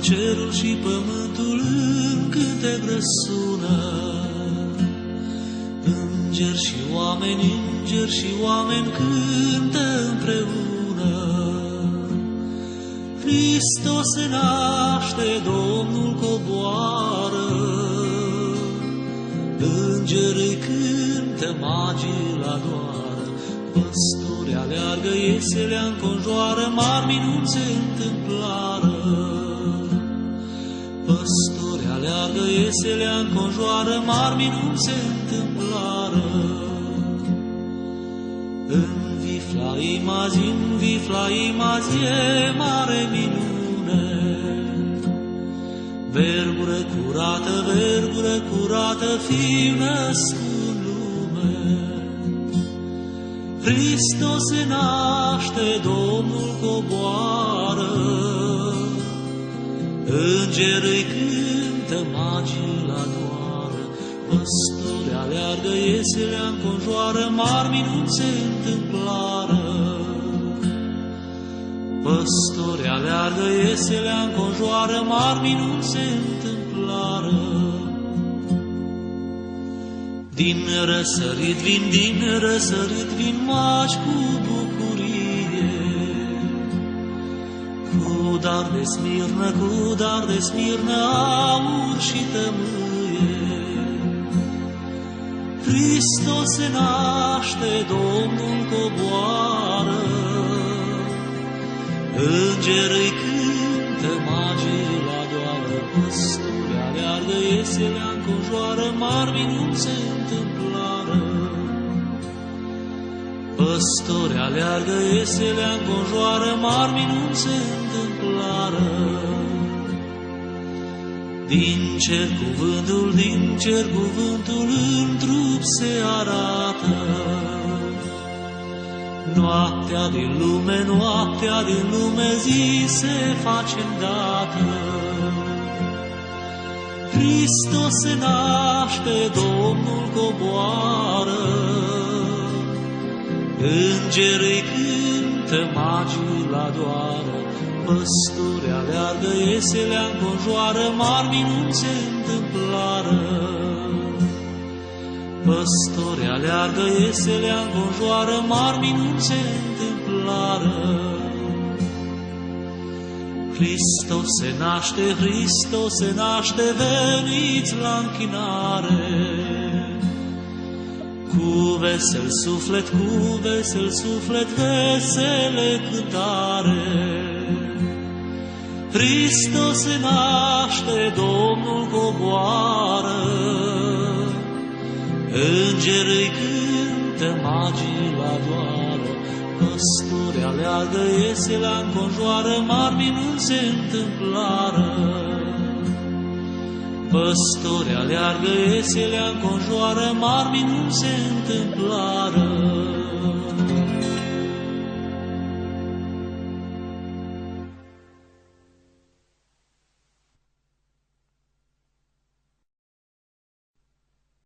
Cerul și pământul în cântec răsună, îngeri și oameni cântă împreună. Hristos se naște, Domnul coboară, îngerii cântă, magii la doară, păstori aleargă, ieselea înconjoară, mari minuni se întâmplară. Păstori aleargă, ieselea înconjoară, mari minuni se întâmplară. În vifla imazi e mare minune, Vergură curată, Fiu născut în lume. Hristos se naște, Domnul coboară, îngerii cântă, magii la doară, păstori aleargă, ieselea înconjoară, mari minuni se întâmplară. Păstori aleargă, ieselea înconjoară, mari minuni se întâmplară. Din răsărit vin magi cu bucurie, cu dar de smirnă, aur și tămâie. Hristos se naște, Domnul coboară, îngerii cântă, magii la doară, păstori aleargă, ieselea înconjoară, mari minuni se întâmplară. Păstori aleargă, ieselea înconjoară, mari minuni se întâmplară. Din cer cuvântul în trup se arată, noaptea din lume zi se face îndată. Hristos se naște, Domnul coboară, îngerii cântă, magii la doară, păstori aleargă, ieselea înconjoară, mari minuni se întâmplară. Păstori aleargă, ieselea înconjoară, mari minuni se întâmplară. Hristos se naște, veniți la închinare. Cu vesel suflet, vesele cântare. Hristos se naște, Domnul coboară, îngerii cântă, magii la doară, păstori aleargă, ieselea înconjoară, mari minuni se întâmplară. Păstori aleargă, ieselea înconjoară, mari minuni se întâmplară.